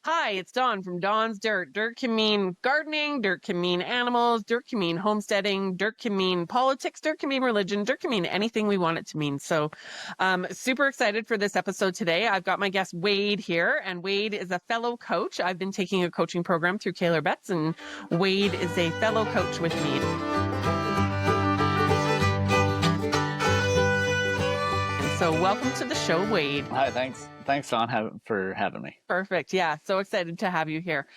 Hi, it's Dawn from Dawn's Dirt. Dirt can mean gardening, dirt can mean animals, dirt can mean homesteading, dirt can mean politics, dirt can mean religion, dirt can mean anything we want it to mean. So, super excited for this episode today. I've got my guest Wade here, and Wade is a fellow coach. I've been taking a coaching program through Caregiver, and Wade is a fellow coach with me. So welcome to the show, Wade. Hi, thanks. Thanks, Don, for having me. Perfect. Yeah, so excited to have you here.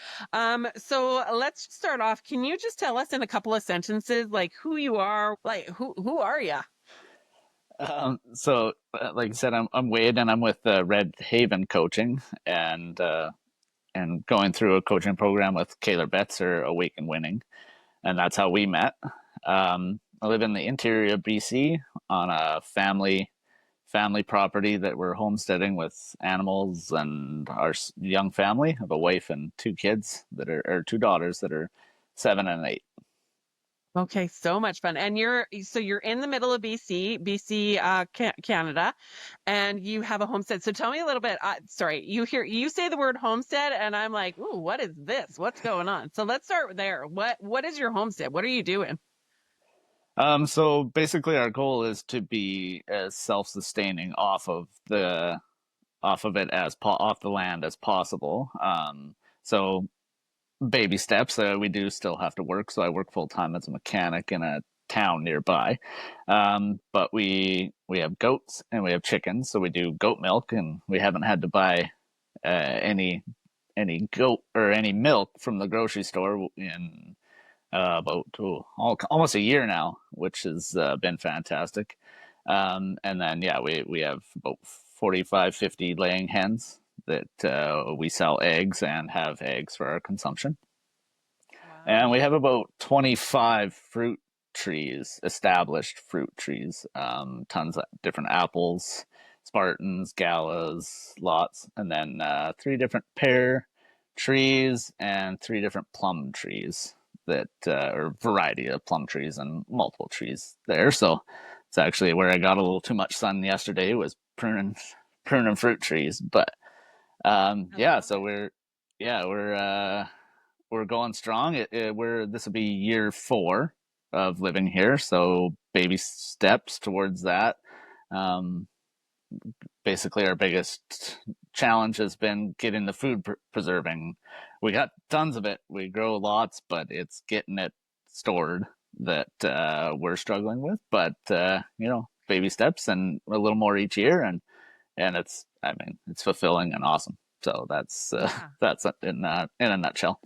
So let's start off. Can you just tell us in a couple of sentences, like who you are? Like who are you? Like I said, I'm Wade, and I'm with Red Haven Coaching, and going through a coaching program with Kayla Betts or Awake and Winning, and that's how we met. I live in the interior of BC on a family property that we're homesteading with animals and our young family. I have a wife and two kids or two daughters that are 7 and 8. Okay, so much fun. And you're in the middle of Canada, and you have a homestead. So tell me a little bit. Sorry, you say the word homestead, and I'm like, ooh, what is this? What's going on? So let's start there. What is your homestead? What are you doing? So basically, our goal is to be as self-sustaining off of it off the land as possible. So baby steps. We do still have to work, so I work full time as a mechanic in a town nearby. But we have goats and we have chickens, so we do goat milk, and we haven't had to buy any goat or any milk from the grocery store in almost a year now, which has been fantastic. And then we have about 45, 50 laying hens that we sell eggs and have eggs for our consumption. Wow. And we have about 25 fruit trees, established fruit trees, tons of different apples, Spartans, Galas, lots, and then 3 different pear trees and 3 different plum trees or variety of plum trees and multiple trees there. So it's actually where I got a little too much sun yesterday, was pruning fruit trees. But so we're going strong. This will be year 4 of living here, so baby steps towards that. Basically, our biggest challenge has been getting the food preserving. We got tons of it. We grow lots, but it's getting it stored that we're struggling with. But baby steps and a little more each year, and it's fulfilling and awesome. So that's in a nutshell.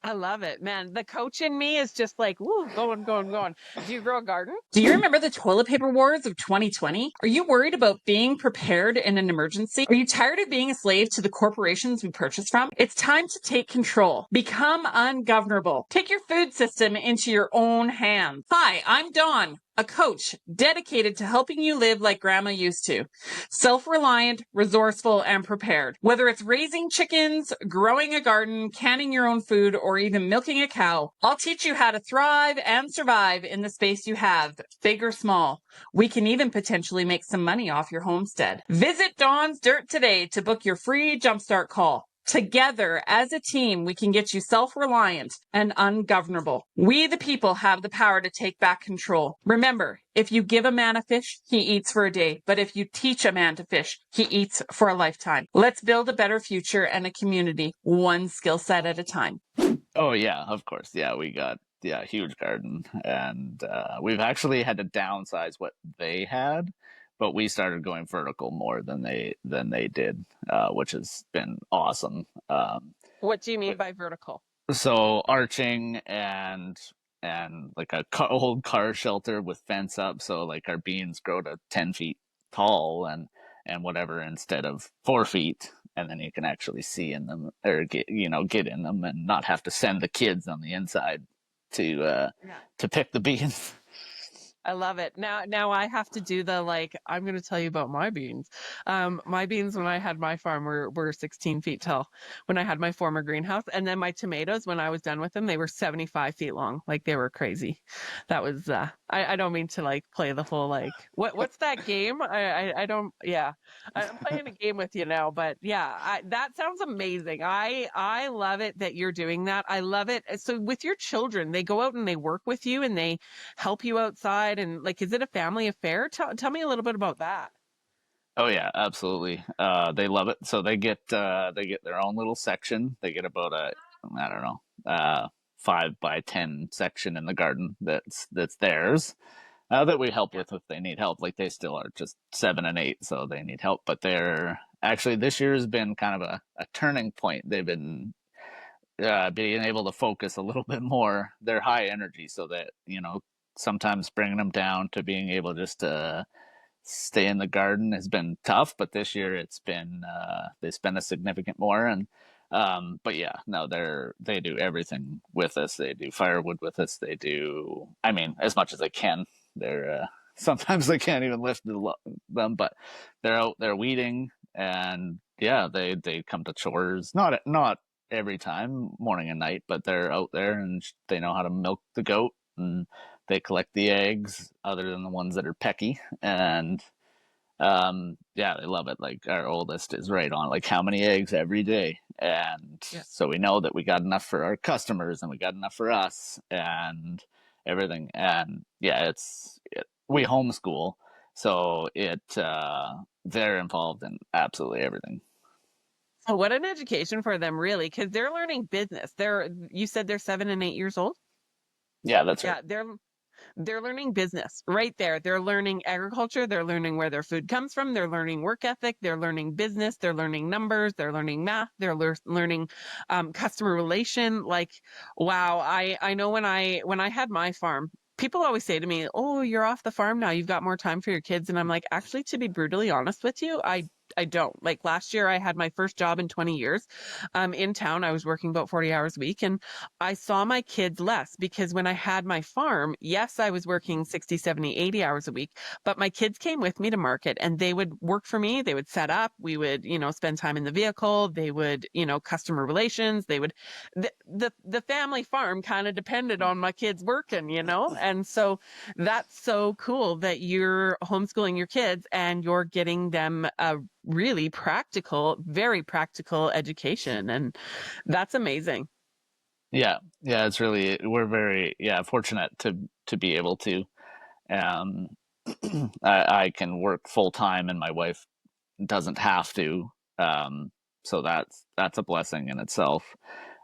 I love it, man. The coach in me is just like, woo, going. Do you grow a garden? Do you remember the toilet paper wars of 2020? Are you worried about being prepared in an emergency? Are you tired of being a slave to the corporations we purchase from? It's time to take control. Become ungovernable. Take your food system into your own hands. Hi, I'm Dawn, a coach dedicated to helping you live like grandma used to. Self-reliant, resourceful, and prepared. Whether it's raising chickens, growing a garden, canning your own food, or even milking a cow, I'll teach you how to thrive and survive in the space you have, big or small. We can even potentially make some money off your homestead. Visit Dawn's Dirt today to book your free jumpstart call. Together, as a team, we can get you self-reliant and ungovernable. We, the people, have the power to take back control. Remember, if you give a man a fish, he eats for a day. But if you teach a man to fish, he eats for a lifetime. Let's build a better future and a community, one skill set at a time. Oh, yeah, of course. Yeah, we got huge garden. And we've actually had to downsize what they had. But we started going vertical more than they did, which has been awesome. What do you mean by vertical? So arching and like a old car shelter with fence up, so like our beans grow to 10 feet tall and whatever instead of 4 feet, and then you can actually see in them or get in them and not have to send the kids on the inside to pick the beans. I love it. Now I have to do the like, I'm going to tell you about my beans. My beans when I had my farm were 16 feet tall when I had my former greenhouse. And then my tomatoes, when I was done with them, they were 75 feet long. Like they were crazy. That was, I don't mean to like play the whole, like, what's that game? I don't, yeah, I'm playing a game with you now, but yeah, that sounds amazing. I love it that you're doing that. I love it. So with your children, they go out and they work with you and they help you outside, and like, is it a family affair? Tell me a little bit about that. Oh yeah, absolutely. They love it. So they get their own little section. They get about a, I don't know, 5 by 10 section in the garden that's theirs. That we help Yeah. with if they need help. Like they still are just 7 and 8, so they need help. But they're actually, this year has been kind of a turning point. They've been being able to focus a little bit more. They're high energy, so that sometimes bringing them down to being able just to stay in the garden has been tough. But this year it's been they spend a significant more. And but yeah, no, they do everything with us. They do firewood with us. They do, I mean, as much as they can. They're sometimes they can't even lift them, but they're out there weeding. And yeah, they come to chores, not every time, morning and night, but they're out there and they know how to milk the goat, and they collect the eggs other than the ones that are pecky. And yeah, they love it. Like our oldest is right on, like how many eggs every day. And Yeah. so we know that we got enough for our customers and we got enough for us and everything. And yeah, we homeschool, so they're involved in absolutely everything. So what an education for them, really, because they're learning business. You said they're 7 and 8 years old. Yeah, that's right. Yeah, they're learning business right there. They're learning agriculture. They're learning where their food comes from. They're learning work ethic. They're learning business. They're learning numbers. They're learning math. They're learning customer relation. Like, wow. I know when I had my farm, people always say to me, "Oh, you're off the farm now. You've got more time for your kids." And I'm like, actually, to be brutally honest with you, I don't. Like last year, I had my first job in 20 years. In town, I was working about 40 hours a week, and I saw my kids less because when I had my farm, yes, I was working 60, 70, 80 hours a week, but my kids came with me to market and they would work for me. They would set up, we would, spend time in the vehicle. They would, customer relations. They would, the family farm kind of depended on my kids working. And so that's so cool that you're homeschooling your kids and you're getting them a really practical, very practical education. And that's amazing. Yeah, yeah, it's really, we're very, yeah, fortunate to be able to. Um, I can work full time, and my wife doesn't have to. Um, so that's a blessing in itself.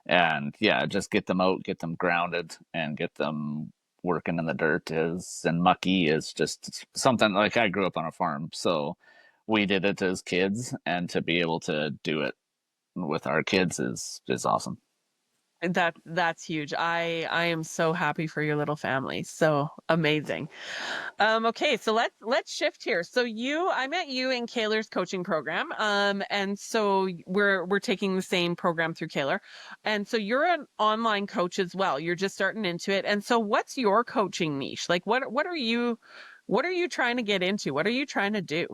And yeah, just get them out, get them grounded, and get them working in the dirt is and mucky is just something. Like I grew up on a farm, so we did it as kids, and to be able to do it with our kids is awesome. That's huge. I am so happy for your little family. So amazing. Okay, so let's shift here. So I met you in Kaler's coaching program. And so we're taking the same program through Kaler. And so you're an online coach as well. You're just starting into it. And so what's your coaching niche? Like what are you trying to get into? What are you trying to do?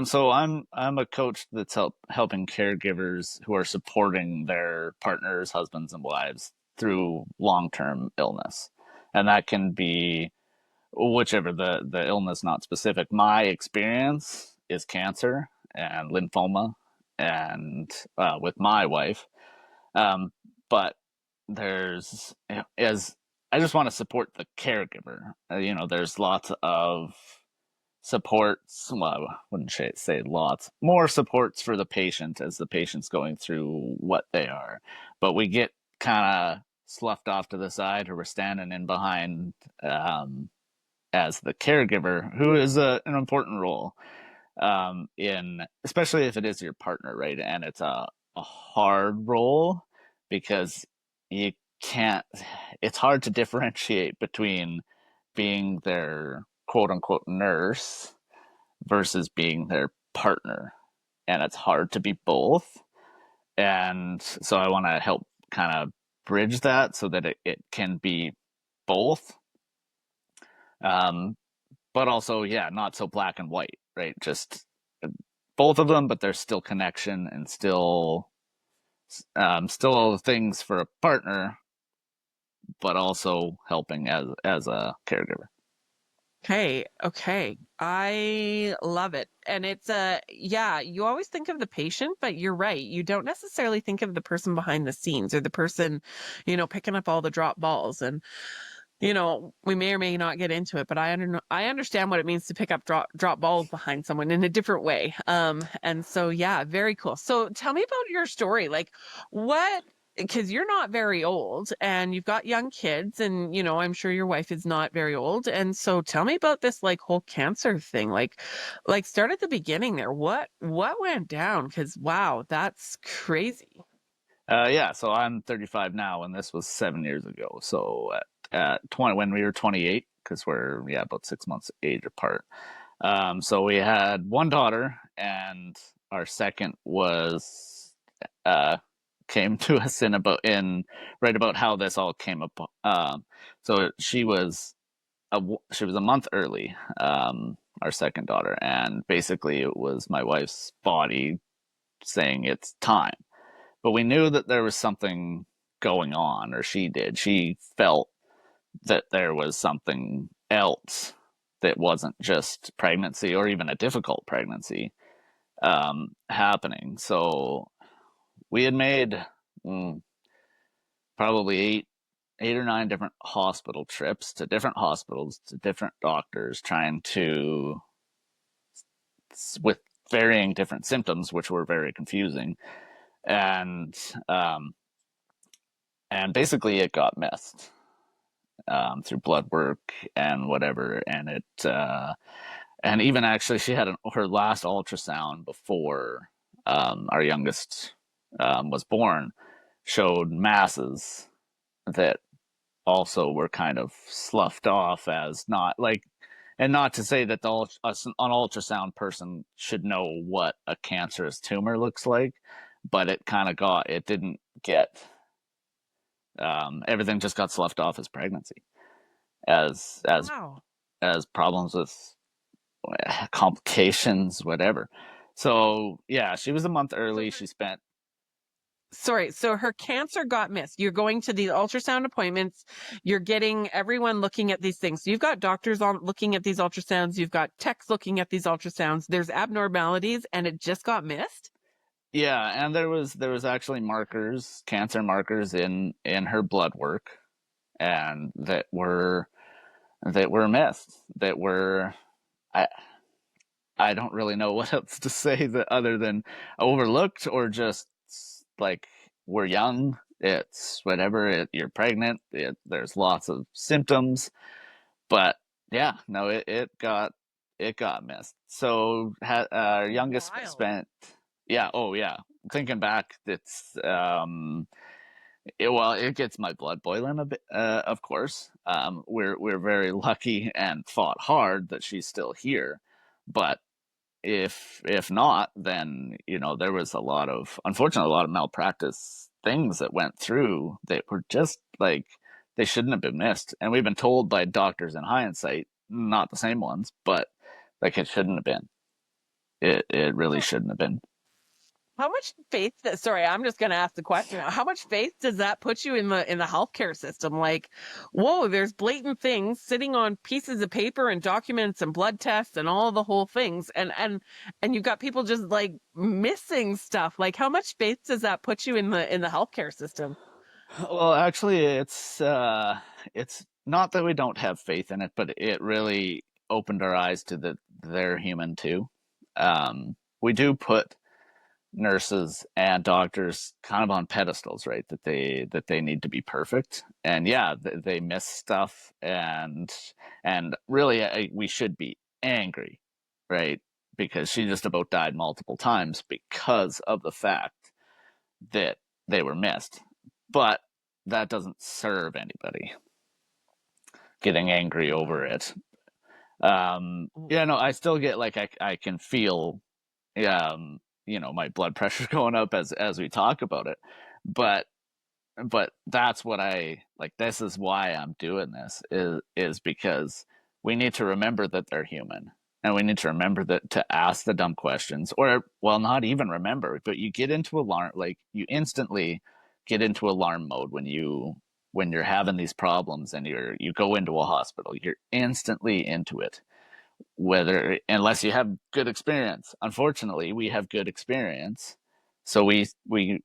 So I'm a coach that's helping caregivers who are supporting their partners, husbands, and wives through long-term illness, and that can be whichever the illness, not specific. My experience is cancer and lymphoma, and with my wife, um, but there's as I just want to support the caregiver. There's lots of supports. Well, I wouldn't say lots more supports for the patient as the patient's going through what they are, but we get kind of sloughed off to the side, or we're standing in behind as the caregiver, who is an important role in, especially if it is your partner, right? And it's a hard role because you can't. It's hard to differentiate between being their quote unquote nurse versus being their partner, and it's hard to be both. And so I want to help kind of bridge that so that it can be both. But also, yeah, not so black and white, right? Just both of them, but there's still connection and still things for a partner, but also helping as a caregiver. Okay. I love it. And it's yeah, you always think of the patient, but you're right. You don't necessarily think of the person behind the scenes or the person, picking up all the drop balls. And we may or may not get into it, but I understand what it means to pick up drop balls behind someone in a different way. And so yeah, very cool. So tell me about your story. Like what because you're not very old and you've got young kids and I'm sure your wife is not very old. And so tell me about this like whole cancer thing. Like start at the beginning there. What went down? Because wow, that's crazy. Yeah, so I'm 35 now, and this was 7 years ago. So at 20, when we were 28, because we're about 6 months age apart. So we had one daughter, and our second was came to us in right about how this all came up. So she was a month early, our second daughter, and basically it was my wife's body saying it's time. But we knew that there was something going on, or she did. She felt that there was something else that wasn't just pregnancy or even a difficult pregnancy happening. So we had made probably eight or nine different hospital trips to different hospitals, to different doctors, trying to, with varying different symptoms, which were very confusing. And basically it got missed through blood work and whatever. And and even actually she had her last ultrasound before our youngest was born, showed masses that also were kind of sloughed off as not like, and not to say that an ultrasound person should know what a cancerous tumor looks like, but it didn't get, everything just got sloughed off as pregnancy, as Wow. as problems with complications, whatever. So yeah, she was a month So early. She spent, sorry, so her cancer got missed. You're going to these ultrasound appointments. You're getting everyone looking at these things. So you've got doctors on looking at these ultrasounds. You've got techs looking at these ultrasounds. There's abnormalities, and it just got missed. yeah, and there was actually cancer markers in her blood work, and that were missed. That were, I I don't really know what else to say that other than overlooked, or just like, we're young. It's whatever. You're pregnant. There's lots of symptoms, but yeah, no, it got missed. So our youngest Wild. spent, yeah, oh yeah. Thinking back, it gets my blood boiling a bit. Of course, we're very lucky and fought hard that she's still here, but if not, then there was unfortunately a lot of malpractice things that went through that were just like, they shouldn't have been missed. And we've been told by doctors in hindsight, not the same ones, but like, it shouldn't have been. It really So shouldn't have been. how much faith sorry, I'm just going to ask the question. How much faith does that put you in the healthcare system? Like, whoa, there's blatant things sitting on pieces of paper and documents and blood tests and all the whole things. And you've got people just like missing stuff. Like, how much faith does that put you in the healthcare system? Well, actually, it's not that we don't have faith in it, but it really opened our eyes to that they're human too. We do put nurses and doctors kind of on pedestals, right? That they need to be perfect, and yeah, they miss stuff, and really, we should be angry, right? Because she just about died multiple times because of the fact that they were missed. But that doesn't serve anybody, getting angry over it. Yeah, no, I still get like, I can feel, my blood pressure going up as we talk about it, but that's what I like. This is why I'm doing this, is because we need to remember that they're human. And we need to remember that to ask the dumb questions, or, well, not even remember, but you get into alarm, like you instantly get into alarm mode when you're having these problems and you go into a hospital, you're instantly into it. Whether, unless you have good experience. Unfortunately, we have good experience. So we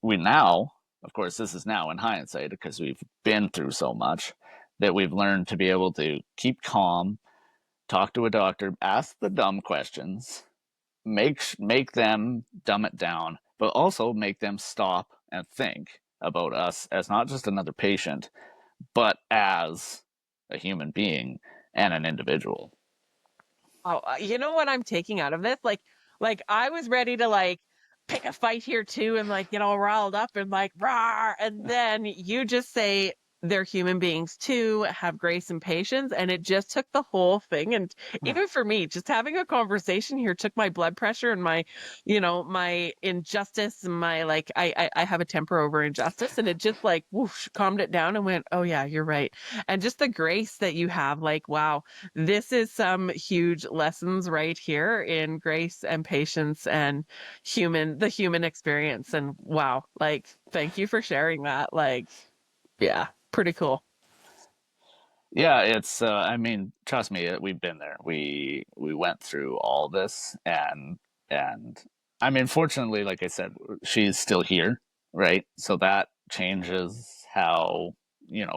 now, of course, this is now in hindsight because we've been through so much that we've learned to be able to keep calm, talk to a doctor, ask the dumb questions, make them dumb it down, but also make them stop and think about us as not just another patient, but as a human being and an individual. Oh, you know what I'm taking out of this? Like I was ready to like pick a fight here too and like get all riled up and like rah, and then you just say they're human beings too, have grace and patience, and it just took the whole thing. And even for me, just having a conversation here took my blood pressure and my, my injustice and my like I have a temper over injustice, and it just like whoosh calmed it down and went, oh yeah, you're right. And just the grace that you have, like wow, this is some huge lessons right here in grace and patience and the human experience. And wow, like thank you for sharing that. Like, yeah, pretty cool. Yeah, it's I mean, trust me, we've been there. We went through all this, and I mean, fortunately, like I said, she's still here, right? So that changes how,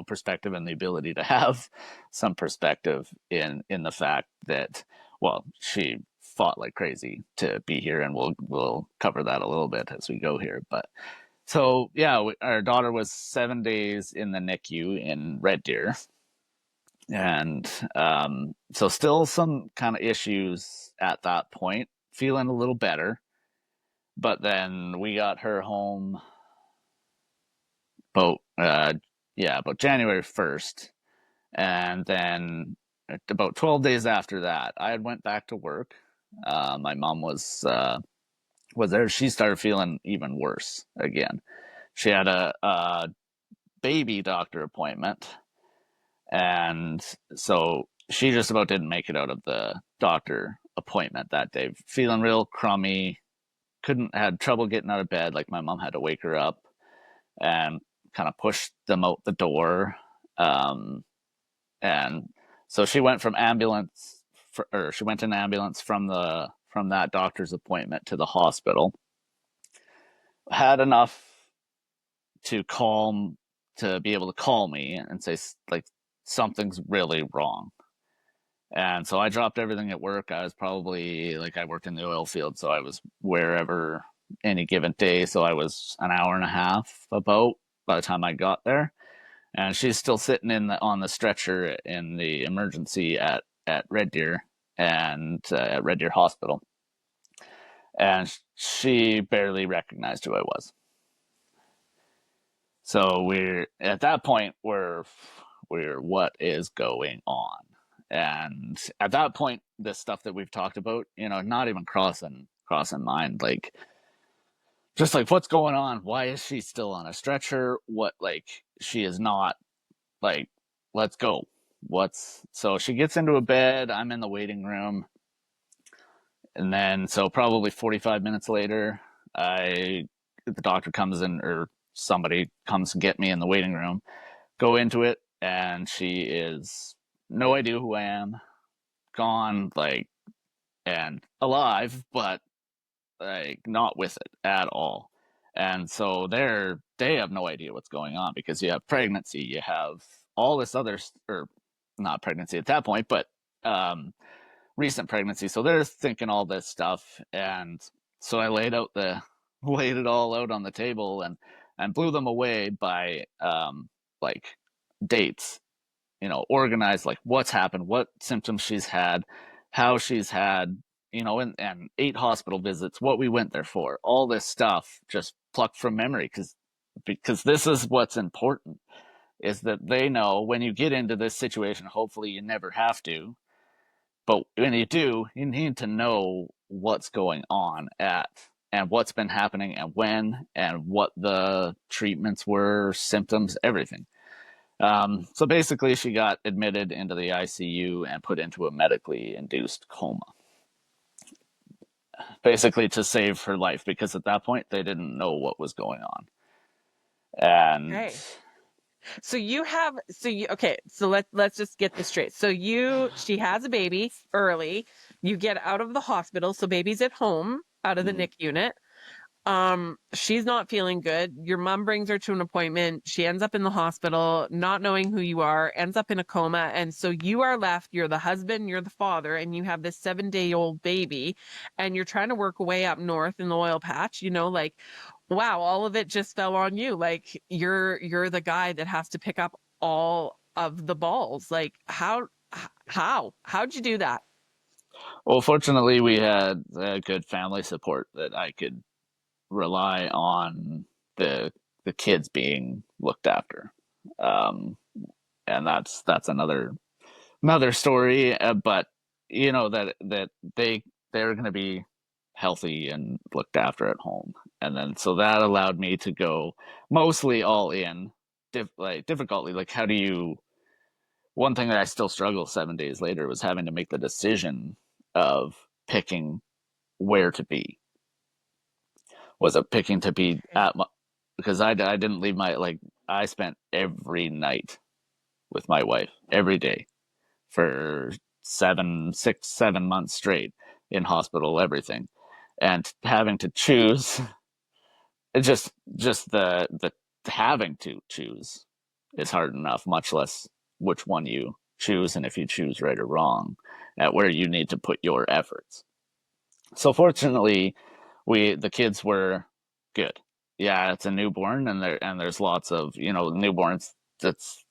perspective and the ability to have some perspective in the fact that, well, she fought like crazy to be here, and we'll cover that a little bit as we go here. But so yeah, our daughter was 7 days in the NICU in Red Deer, and so still some kind of issues at that point, feeling a little better. But then we got her home about about January 1st, and then about 12 days after that I had went back to work. My mom was there. She started feeling even worse again. She had a baby doctor appointment, and so she just about didn't make it out of the doctor appointment that day, feeling real crummy, had trouble getting out of bed. Like my mom had to wake her up and kind of push them out the door. And so she went from ambulance, or she went in ambulance from that doctor's appointment to the hospital. Had enough to be able to call me and say like something's really wrong. And so I dropped everything at work. I was probably like, I worked in the oil field, so I was wherever any given day. So I was an hour and a half about by the time I got there. And she's still sitting on the stretcher in the emergency at Red Deer, and at Red Deer Hospital. And she barely recognized who I was. So we're at that point we're what is going on? And at that point, this stuff that we've talked about, not even crossing mind, like just like what's going on? Why is she still on a stretcher? What, like, she is not, like, let's go. So she gets into a bed, I'm in the waiting room, and then so probably 45 minutes later, the doctor comes in, or somebody comes to get me in the waiting room, go into it, and she is no idea who I am, gone, like, and alive, but like not with it at all. And so they have no idea what's going on, because you have pregnancy, you have all this other, or not pregnancy at that point, but recent pregnancy. So they're thinking all this stuff, and so I laid it all out on the table, and blew them away by like dates, organized, like what's happened, what symptoms she's had, how she's had, and 8 hospital visits, what we went there for, all this stuff just plucked from memory, because this is what's important, is that they know when you get into this situation, hopefully you never have to, but when you do, you need to know what's going on and what's been happening and when, and what the treatments were, symptoms, everything. So basically, she got admitted into the ICU and put into a medically induced coma, basically to save her life, because at that point they didn't know what was going on. And Okay. So okay, so let's just get this straight. So she has a baby early, you get out of the hospital, so baby's at home out of the mm, NIC unit. She's not feeling good. Your mom brings her to an appointment. She ends up in the hospital, not knowing who you are, ends up in a coma. And so you are left, you're the husband, you're the father, and you have this 7-day-old baby, and you're trying to work away up north in the oil patch, like, wow, all of it just fell on you. Like you're the guy that has to pick up all of the balls. Like how'd you do that? well, fortunately, we had good family support that I could rely on the kids being looked after, um, and that's another story. But that they're going to be healthy and looked after at home, and then so that allowed me to go mostly all in. Difficultly, like how do you? One thing that I still struggle 7 days later was having to make the decision of picking where to be. Was it picking to be Okay. because I didn't leave I spent every night with my wife every day for 7 months straight in hospital, everything, and having to choose. It just the having to choose is hard enough, much less which one you choose and if you choose right or wrong at where you need to put your efforts. So fortunately, the kids were good. Yeah, it's a newborn, and there's lots of newborns. That's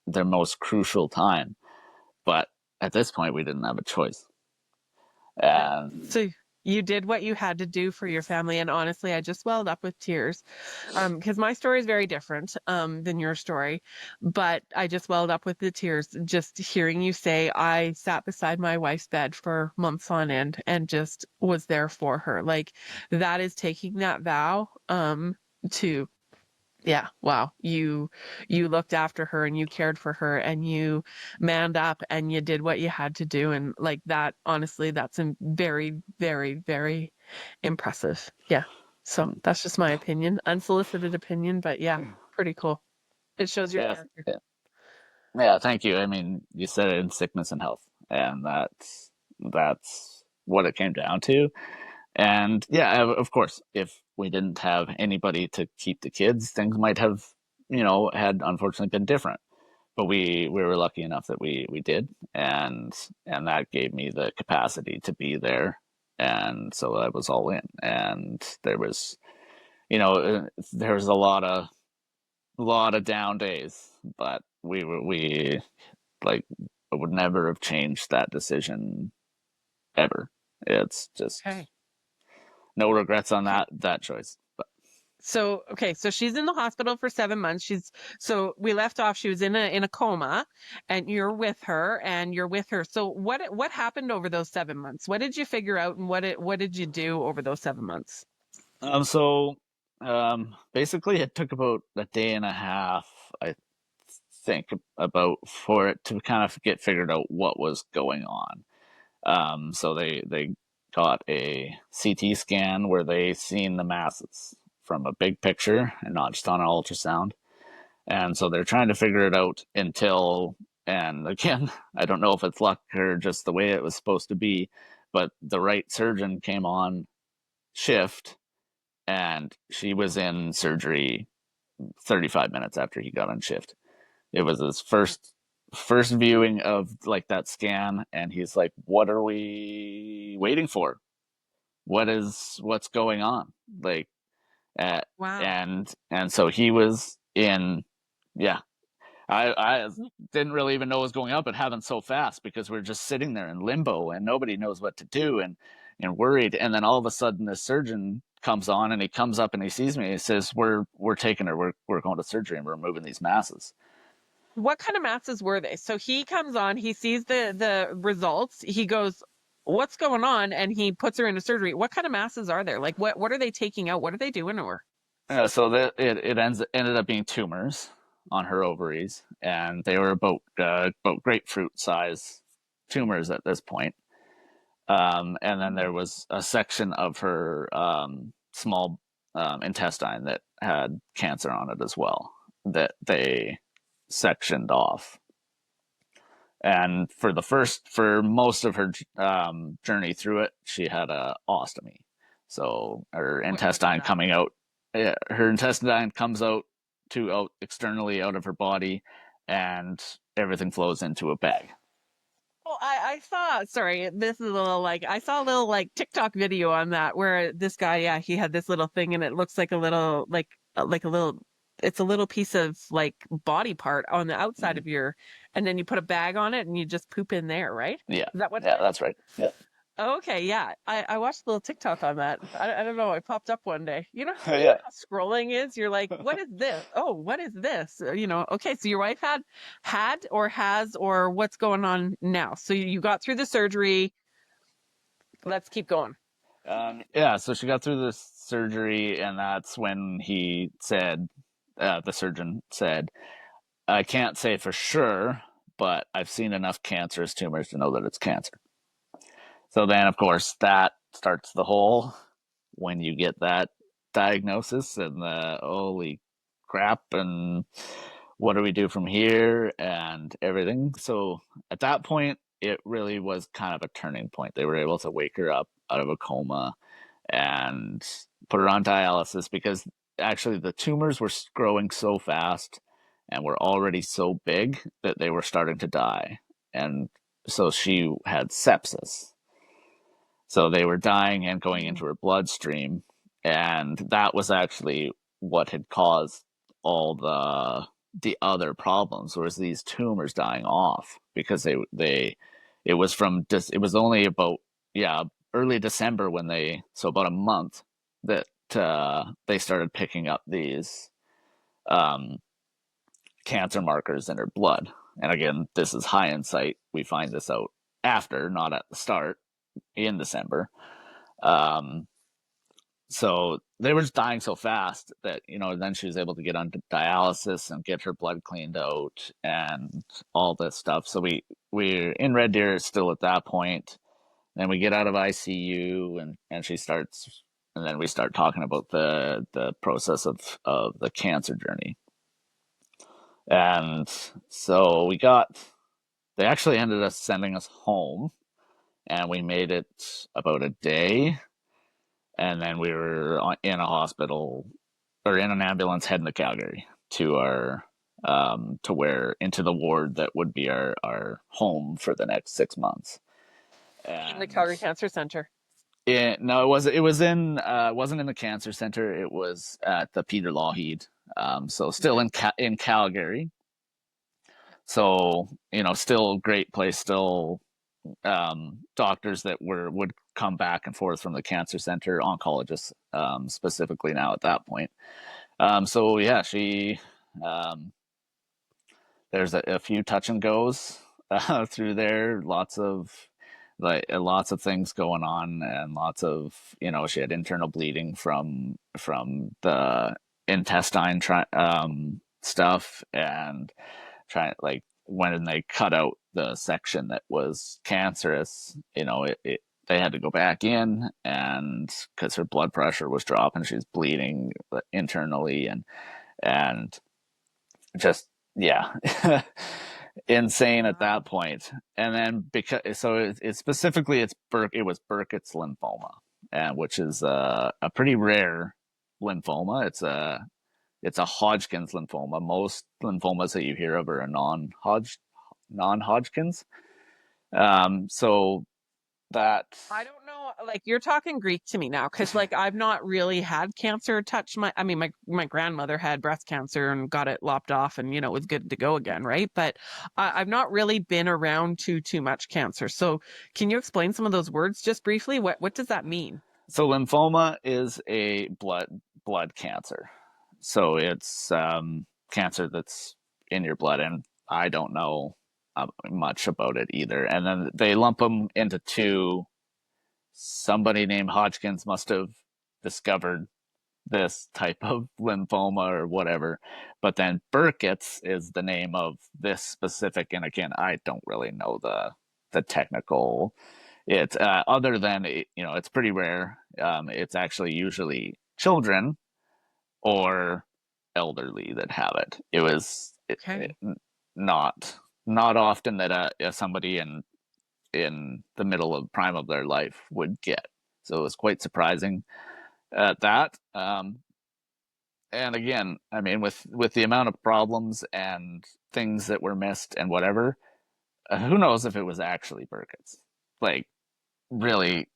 their most crucial time. But at this point, we didn't have a choice. And So you did what you had to do for your family, and honestly, I just welled up with tears, because my story is very different than your story, but I just welled up with the tears just hearing you say I sat beside my wife's bed for months on end and just was there for her. Like that is taking that vow to yeah, wow. You looked after her and you cared for her and you manned up and you did what you had to do, and like that, honestly, that's very, very, very impressive. Yeah. So that's just my opinion, unsolicited opinion, but yeah, pretty cool. It shows your yeah, character. yeah, yeah. Thank you. I mean, you said it in sickness and health, and that's what it came down to. And yeah, of course, if we didn't have anybody to keep the kids, things might have, had unfortunately been different. But we were lucky enough that we did, and that gave me the capacity to be there, and so I was all in. And there was a lot of down days, but we like I would never have changed that decision ever. It's just Okay. no regrets on Okay. that choice. But So, okay, so she's in the hospital for 7 months. So we left off, she was in a coma and you're with her. So what happened over those 7 months? What did you figure out and what did you do over those 7 months? so basically, it took about a day and a half, I think, about for it to kind of get figured out what was going on. So they got a CT scan where they seen the masses from a big picture and not just on an ultrasound. And so they're trying to figure it out and again, I don't know if it's luck or just the way it was supposed to be, but the right surgeon came on shift and she was in surgery 35 minutes after he got on shift. It was his first viewing of like that scan, and he's like, "What are we waiting for? What's going on?" Like, uh, Wow. and so he was in. Yeah, I didn't really even know what was going on, but happened so fast because we're just sitting there in limbo and nobody knows what to do and worried. And then all of a sudden, this surgeon comes on and he comes up and he sees me. And he says, "We're taking her. We're going to surgery and we're removing these masses." What kind of masses were they? So he comes on, he sees the results, he goes, "What's going on?" And he puts her into surgery. What kind of masses are there? Like what are they taking out? What are they doing to her? So that it ended up being tumors. on her ovaries, and they were about grapefruit size tumors at this point. And then there was a section of her small intestine that had cancer on it as well that they sectioned off. And for most of her journey through it, she had a ostomy. So her intestine coming out, her intestine comes out externally out of her body, and everything flows into a bag. Well, I saw, sorry, this is a little like, I saw a little like TikTok video on that where this guy, yeah, he had this little thing and it looks like a little, like a little, it's a little piece of like body part on the outside of your, and then you put a bag on it and you just poop in there, right? Yeah. Is that what? Yeah, that's right. Yeah. Okay, yeah. I watched a little TikTok on that. I don't know. It popped up one day. You know how Yeah. scrolling is? You're like, what is this? Oh, what is this? Okay, so your wife had or has or what's going on now? So you got through the surgery. Let's keep going. Yeah, so she got through the surgery, and that's when he said, the surgeon said, I can't say for sure, but I've seen enough cancerous tumors to know that it's cancer. So then, of course, that starts the whole, when you get that diagnosis and the holy crap, and what do we do from here and everything. So at that point, it really was kind of a turning point. They were able to wake her up out of a coma and put her on dialysis because actually the tumors were growing so fast and were already so big that they were starting to die. And so she had sepsis. So they were dying and going into her bloodstream. And that was actually what had caused all the other problems, was these tumors dying off because it was only about early December so about a month that they started picking up these cancer markers in her blood. And again, this is hindsight. We find this out after, not at the start, in December. So they were just dying so fast that, then she was able to get on dialysis and get her blood cleaned out and all this stuff. So we're in Red Deer still at that point. Then we get out of ICU and she starts, and then we start talking about the process of the cancer journey. And so they actually ended up sending us home, and we made it about a day. And then we were in a hospital or in an ambulance heading to Calgary to our into the ward that would be our home for the next 6 months. In the Calgary Cancer Center. No, it wasn't in the cancer center. It was at the Peter Lougheed. So still in Calgary. So, still a great place, still doctors that would come back and forth from the cancer center, oncologists specifically now at that point. So yeah, she there's a few touch and goes through there, lots of things going on, and lots of, she had internal bleeding from the intestine stuff, and when they cut out the section that was cancerous, they had to go back in, and because her blood pressure was dropping, she's bleeding internally, and just insane at that point. And then it was Burkitt's lymphoma, which is a pretty rare lymphoma. It's a Hodgkin's lymphoma. Most lymphomas that you hear of are non-Hodgkin's. So that, I don't know, like, you're talking Greek to me now, because like I've not really had cancer touch my grandmother had breast cancer and got it lopped off, and it was good to go again, right? But I've not really been around too much cancer. So can you explain some of those words just briefly? What does that mean? So lymphoma is a blood cancer. So it's cancer that's in your blood, and I don't know much about it either. And then they lump them into two. Somebody named Hodgkin's must have discovered this type of lymphoma or whatever. But then Burkitt's is the name of this specific, and again, I don't really know the technical. It's other than it's pretty rare. It's actually usually children or elderly that have it. It was Okay. not not often that somebody in the middle of prime of their life would get. So it was quite surprising at that. And again, I mean, with the amount of problems and things that were missed and whatever, who knows if it was actually Burkitt's? Like, really,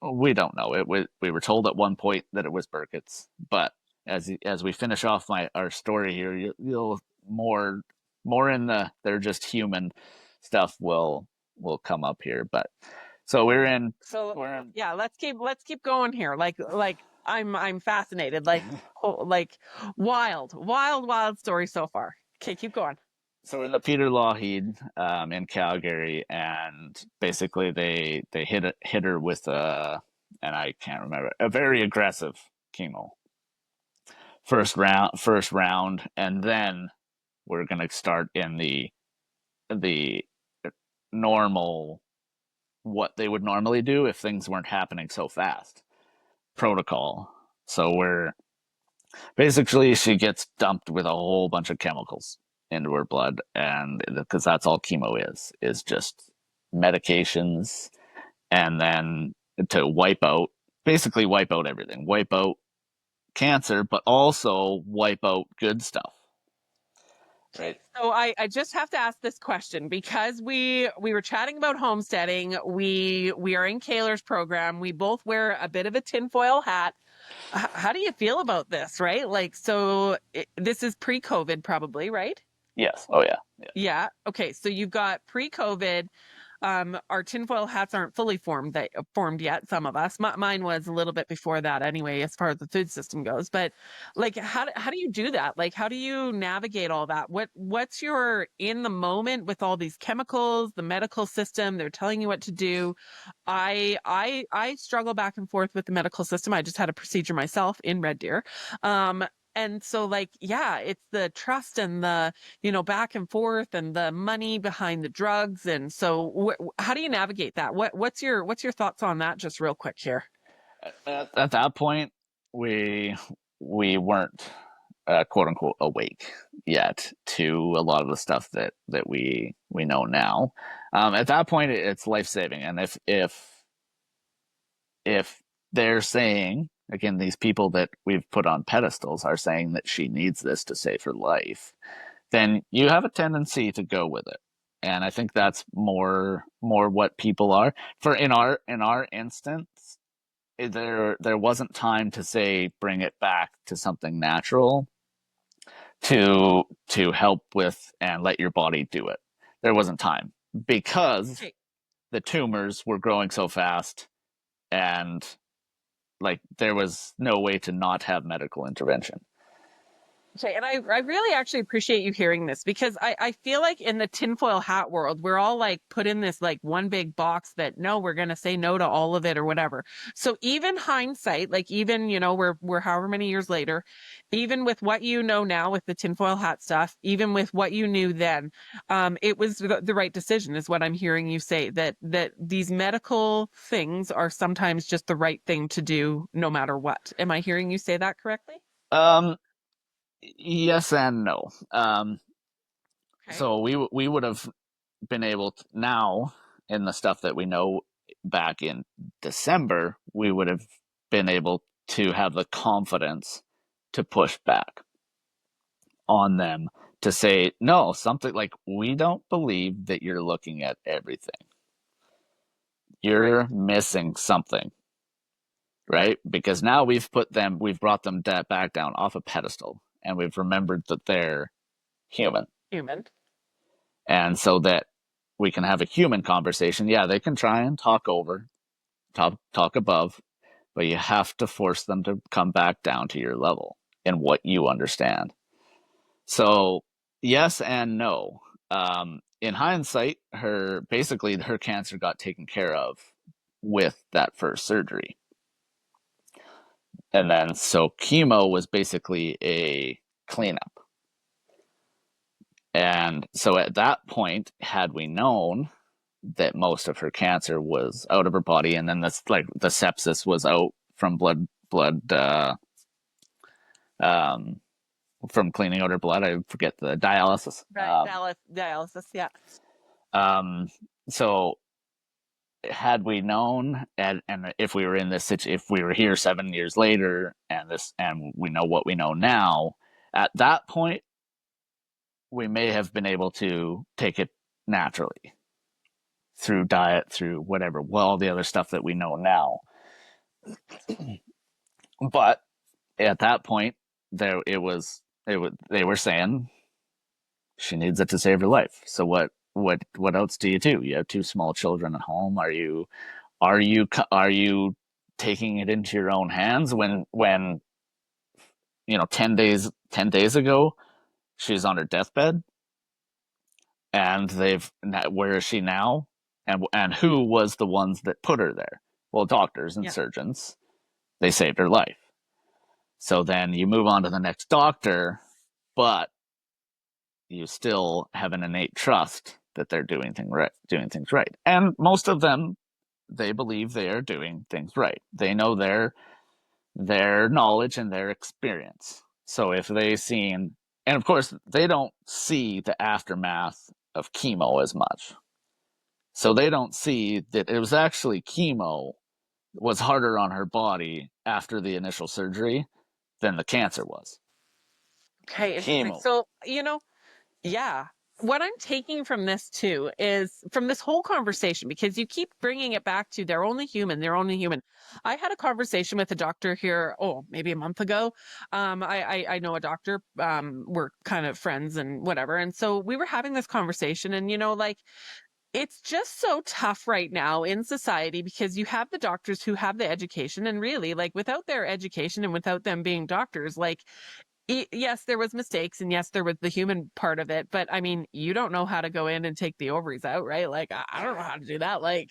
we don't know. We were told at one point that it was Burkitt's, but as we finish off our story here, you'll more in the they're just human stuff will come up here. But so we're in. Yeah, let's keep going here. Like I'm fascinated. Like like wild story so far. Okay, keep going. So we're in the Peter Lougheed in Calgary, and basically they hit her with and I can't remember, a very aggressive chemo. First round, and then we're gonna start in the normal, what they would normally do if things weren't happening so fast, protocol. So we're basically, she gets dumped with a whole bunch of chemicals into her blood, and because that's all chemo is just medications, and then to wipe out everything, wipe out cancer, but also wipe out good stuff. Right. So I just have to ask this question because we were chatting about homesteading. We are in Kaler's program. We both wear a bit of a tinfoil hat. How do you feel about this, right? Like, so this is pre-COVID probably, right? Yes. Oh yeah. Yeah. Okay. So you've got pre-COVID. Our tinfoil hats aren't fully formed yet. Some of us, mine was a little bit before that anyway, as far as the food system goes. But like, how do you do that? Like, how do you navigate all that? What's your in the moment with all these chemicals, the medical system? They're telling you what to do. I struggle back and forth with the medical system. I just had a procedure myself in Red Deer. And so like, yeah, it's the trust and the, back and forth and the money behind the drugs. And so how do you navigate that? What's your thoughts on that? Just real quick here. At that point, we weren't quote unquote awake yet to a lot of the stuff that we know now. At that point, it's life saving, and if they're saying, again, these people that we've put on pedestals are saying that she needs this to save her life, then you have a tendency to go with it. And I think that's more what people are. For in our instance, there wasn't time to say bring it back to something natural to help with and let your body do it. There wasn't time because the tumors were growing so fast, and like there was no way to not have medical intervention. Okay, and I really actually appreciate you hearing this because I feel like in the tinfoil hat world, we're all like put in this like one big box that no, we're going to say no to all of it or whatever. So even hindsight, like even, we're however many years later, even with what you know now with the tinfoil hat stuff, even with what you knew then, it was the right decision is what I'm hearing you say, that these medical things are sometimes just the right thing to do no matter what. Am I hearing you say that correctly? Yes and no. Okay. So we would have been able to, now in the stuff that we know back in December, we would have been able to have the confidence to push back on them to say, no, something like, we don't believe that you're looking at everything. You're missing something. Right? Because now we've brought them back down off a pedestal, and we've remembered that they're human. And so that we can have a human conversation. Yeah, they can try and talk above, but you have to force them to come back down to your level and what you understand. So yes and no. In hindsight, her cancer got taken care of with that first surgery. And then so chemo was basically a cleanup. And so at that point, had we known that most of her cancer was out of her body, and then this like the sepsis was out from blood from cleaning out her blood. I forget the dialysis. Right, dialysis. Yeah. So had we known, and if we were in this if we were here 7 years later, and we know what we know now, at that point, we may have been able to take it naturally through diet, through whatever, well, all the other stuff that we know now. But at that point, they were saying she needs it to save her life. So what else do? You have 2 small children at home. Are you taking it into your own hands when 10 days ago she's on her deathbed, and where is she now, and who was the ones that put her there? Well, doctors and surgeons. They saved her life. So then you move on to the next doctor, but you still have an innate trust that they're doing things right. And most of them, they believe they are doing things right. They know their knowledge and their experience. So if they've seen, and of course, they don't see the aftermath of chemo as much. So they don't see that it was actually chemo was harder on her body after the initial surgery than the cancer was. Okay, interesting. So, yeah. What I'm taking from this too is from this whole conversation, because you keep bringing it back to they're only human. I had a conversation with a doctor here, maybe a month ago. I know a doctor, we're kind of friends and whatever. And so we were having this conversation, and, it's just so tough right now in society because you have the doctors who have the education, and really, like, without their education and without them being doctors, like, yes, there was mistakes, and yes, there was the human part of it, but I mean, you don't know how to go in and take the ovaries out, right? Like, I don't know how to do that. Like,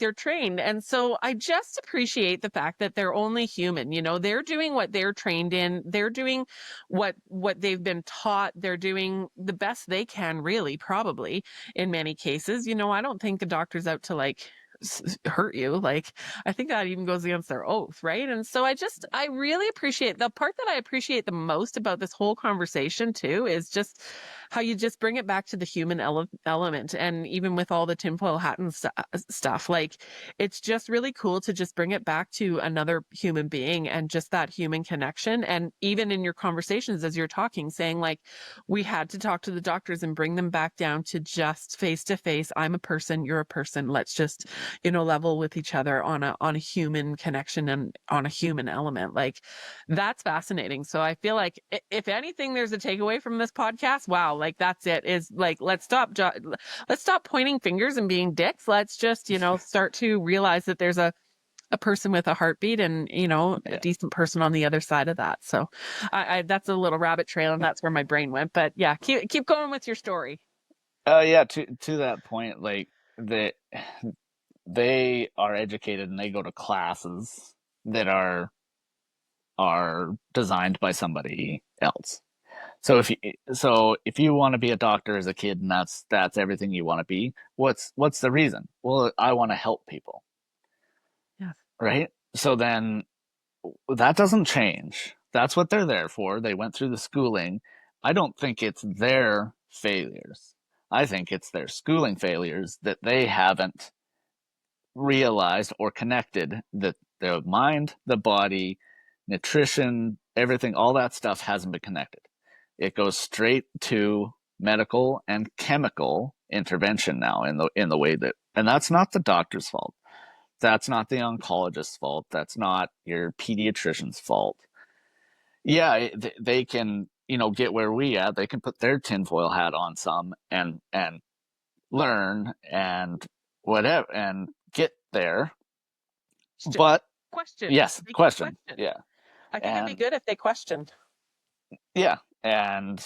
they're trained. And so I just appreciate the fact that they're only human. They're doing what they're trained in. They're doing what they've been taught. They're doing the best they can, really, probably in many cases. I don't think the doctor's out to hurt you. Like, I think that even goes against their oath, right? And so I really appreciate the part that I appreciate the most about this whole conversation too is just how you just bring it back to the human element. And even with all the tinfoil hat and stuff, like, it's just really cool to just bring it back to another human being and just that human connection. And even in your conversations as you're talking, saying like, we had to talk to the doctors and bring them back down to just face to face. I'm a person, you're a person. Let's just level with each other on a human connection and on a human element. Like, that's fascinating. So I feel like if anything, there's a takeaway from this podcast. Wow. Like, that's it, is like, let's stop pointing fingers and being dicks. Let's just, start to realize that there's a person with a heartbeat and, a decent person on the other side of that. So I that's a little rabbit trail, and that's where my brain went, but yeah, keep going with your story. To that point, like, they are educated and they go to classes that are designed by somebody else. So if you want to be a doctor as a kid and that's everything you want to be, what's the reason? Well, I want to help people. Yeah. Right? So then that doesn't change. That's what they're there for. They went through the schooling. I don't think it's their failures. I think it's their schooling failures that they haven't realized or connected that the mind, the body, nutrition, everything, all that stuff hasn't been connected. It goes straight to medical and chemical intervention now in the way that, and that's not the doctor's fault. That's not the oncologist's fault. That's not your pediatrician's fault. Yeah, they can, get where we at. They can put their tinfoil hat on some and learn and whatever and get there. But question. Yes, question. Yeah. I think it'd be good if they questioned. Yeah. And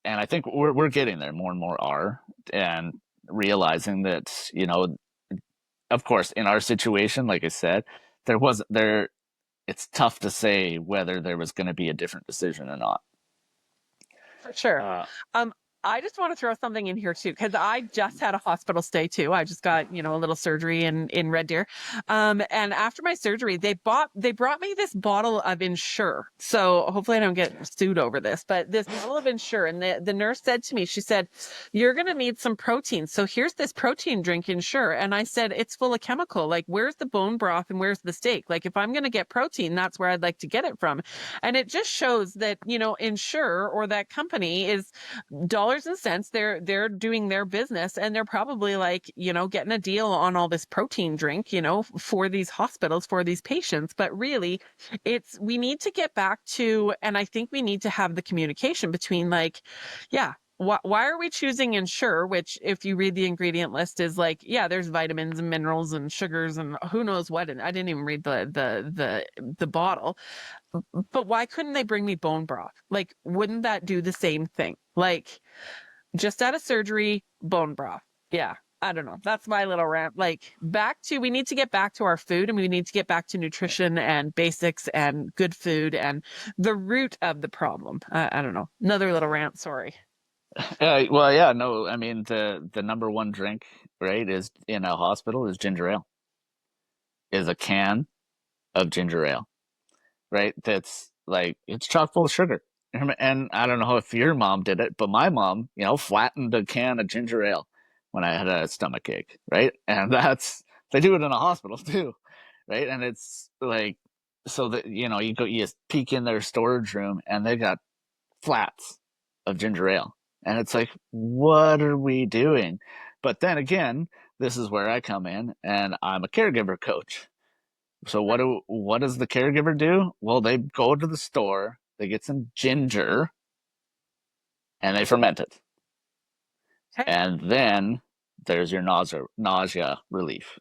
I think we're getting there. More and more are, and realizing that, of course, in our situation, like I said, it's tough to say whether there was going to be a different decision or not. For sure. Uh, I just want to throw something in here too, because I just had a hospital stay too. I just got, a little surgery in Red Deer. And after my surgery, they brought me this bottle of Ensure. So hopefully I don't get sued over this, but this bottle of Ensure. And the nurse said to me, she said, "You're going to need some protein. So here's this protein drink, Ensure." And I said, "It's full of chemical. Like, where's the bone broth and where's the steak? Like, if I'm going to get protein, that's where I'd like to get it from." And it just shows that, Ensure, or that company, is dollars and cents. They're doing their business, and they're probably like, getting a deal on all this protein drink, for these hospitals, for these patients. But really, we need to get back to, and I think we need to have the communication between, like, yeah, why are we choosing Ensure, which, if you read the ingredient list, is like, yeah, there's vitamins and minerals and sugars and who knows what. And I didn't even read the bottle. But why couldn't they bring me bone broth? Like, wouldn't that do the same thing? Like, just out of surgery, bone broth. Yeah, I don't know. That's my little rant. Like, we need to get back to our food, and we need to get back to nutrition and basics and good food and the root of the problem. I don't know. Another little rant. Sorry. well, yeah, no, I mean, the number one drink, right, is in a hospital is ginger ale, is a can of ginger ale, right? That's like, it's chock full of sugar. And I don't know if your mom did it, but my mom, flattened a can of ginger ale when I had a stomach ache, right? And they do it in a hospital too, right? And it's like, so that, you peek in their storage room and they got flats of ginger ale. And it's like, what are we doing? But then again, this is where I come in, and I'm a caregiver coach. So what does the caregiver do? Well, they go to the store, they get some ginger, and they ferment it. Okay. And then there's your nausea relief.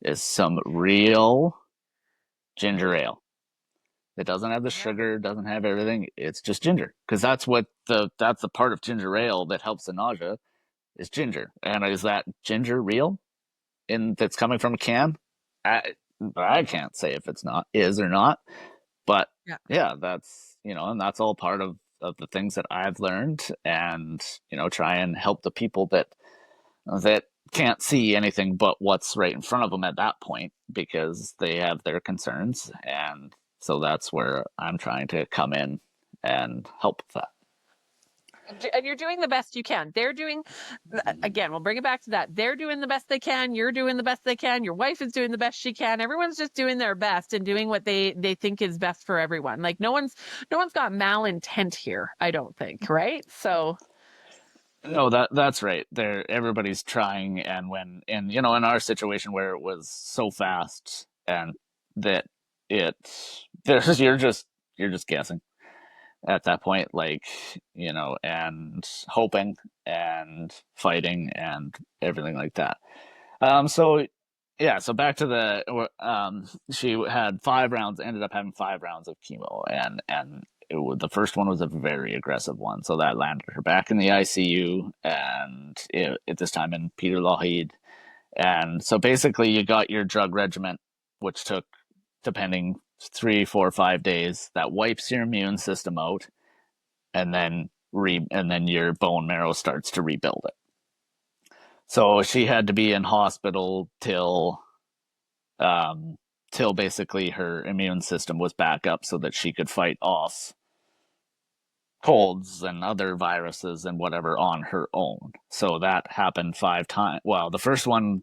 Is some real ginger ale. It doesn't have the sugar, doesn't have everything. It's just ginger, because that's the part of ginger ale that helps the nausea is ginger. And is that ginger real? That's coming from a can? I can't say if it's not is or not. But yeah, that's and that's all part of the things that I've learned, and try and help the people that can't see anything but what's right in front of them at that point, because they have their concerns. And so that's where I'm trying to come in and help with that. And you're doing the best you can. They're doing, again, we'll bring it back to that. They're doing the best they can. You're doing the best they can. Your wife is doing the best she can. Everyone's just doing their best and doing what they think is best for everyone. Like, no one's got malintent here, I don't think, right? So no, that's right. Everybody's trying, and in our situation where it was so fast, and that you're just guessing at that point, like, and hoping and fighting and everything like that. So back to she had 5 rounds, ended up having 5 rounds of chemo, and the first one was a very aggressive one, so that landed her back in the ICU, and at this time in Peter Lougheed. And so basically you got your drug regimen, which took, depending, 3, 4, 5 days. That wipes your immune system out, and then your bone marrow starts to rebuild it. So she had to be in hospital till basically her immune system was back up, so that she could fight off colds and other viruses and whatever on her own. So that happened 5 times. Well, the first one,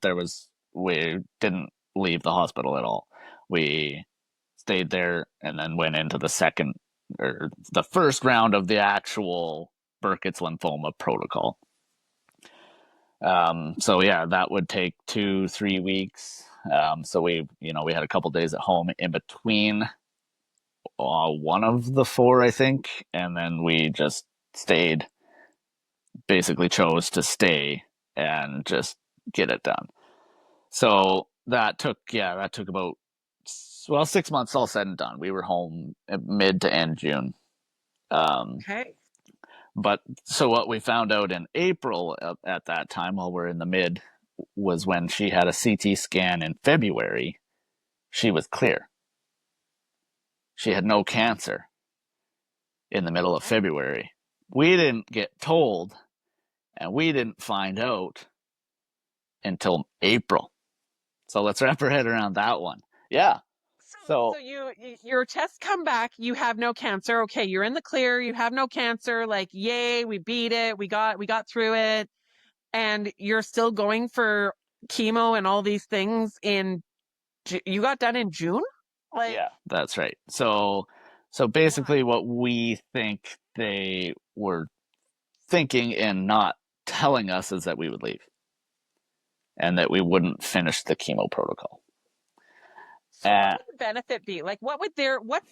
we didn't leave the hospital at all. We stayed there and then went into the first round of the actual Burkitt's lymphoma protocol. So yeah, that would take 2-3 weeks. So we had a couple days at home in between one of the 4, I think, and then we just chose to stay and just get it done. So that took about 6 months all said and done. We were home at mid to end June. okay. But so what we found out in April at that time, while we're in the mid, was when she had a CT scan in February, she was clear. she had no cancer in the middle of February. We didn't get told, and we didn't find out until April. So let's wrap our head around that one. Yeah. So your tests come back, you have no cancer. Okay, you're in the clear, you have no cancer, like yay, we beat it, we got through it. And you're still going for chemo and all these things you got done in June? Like, yeah, that's right. So basically what we think they were thinking and not telling us is that we would leave and that we wouldn't finish the chemo protocol. so what would the benefit be? Like, what's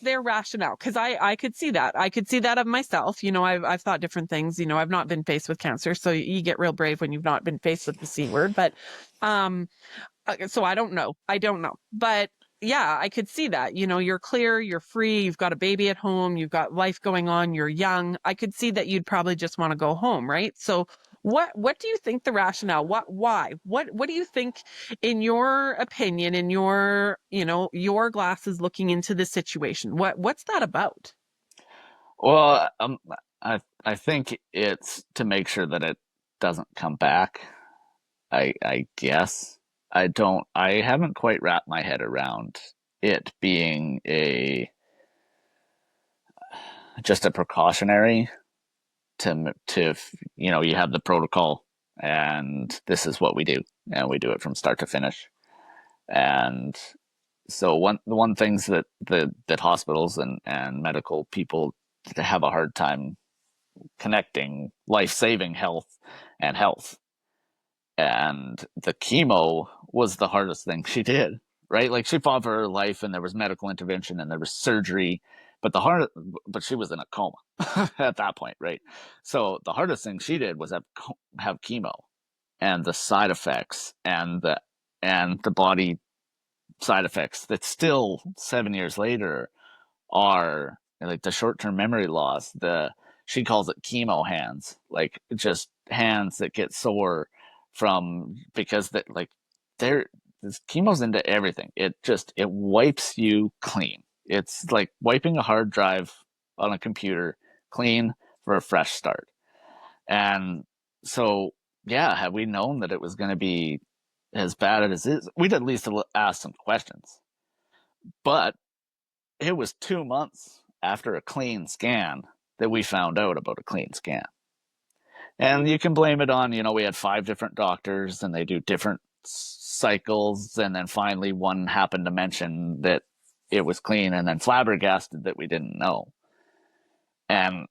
their rationale? Because I could see that. I could see that of myself. You know, I've thought different things. You know, I've not been faced with cancer, so you get real brave when you've not been faced with the C word. But, so I don't know. But yeah, I could see that. You know, you're clear, you're free, you've got a baby at home, you've got life going on, you're young. I could see that you'd probably just want to go home, right? So what do you think the rationale? Why? What do you think, in your opinion, in your, you know, your glasses looking into this situation? What's that about? Well, I think it's to make sure that it doesn't come back. I guess I haven't quite wrapped my head around it being just a precautionary to you know, you have the protocol and this is what we do and we do it from start to finish. And so the one things that hospitals and medical people have a hard time connecting life-saving health and health. And the chemo was the hardest thing she did, right? Like, she fought for her life and there was medical intervention and there was surgery, but she was in a coma at that point, right? So the hardest thing she did was have chemo, and the side effects and the body side effects that still 7 years later are like the short-term memory loss. She calls it chemo hands, like just hands that get sore because that, like, this chemo's into everything. It wipes you clean. It's like wiping a hard drive on a computer clean for a fresh start. And so, yeah, had we known that it was going to be as bad as it is, we'd at least ask some questions. But it was 2 months after a clean scan that we found out about a clean scan. And you can blame it on, you know, we had 5 different doctors and they do different cycles. And then finally one happened to mention that it was clean, and then flabbergasted that we didn't know. And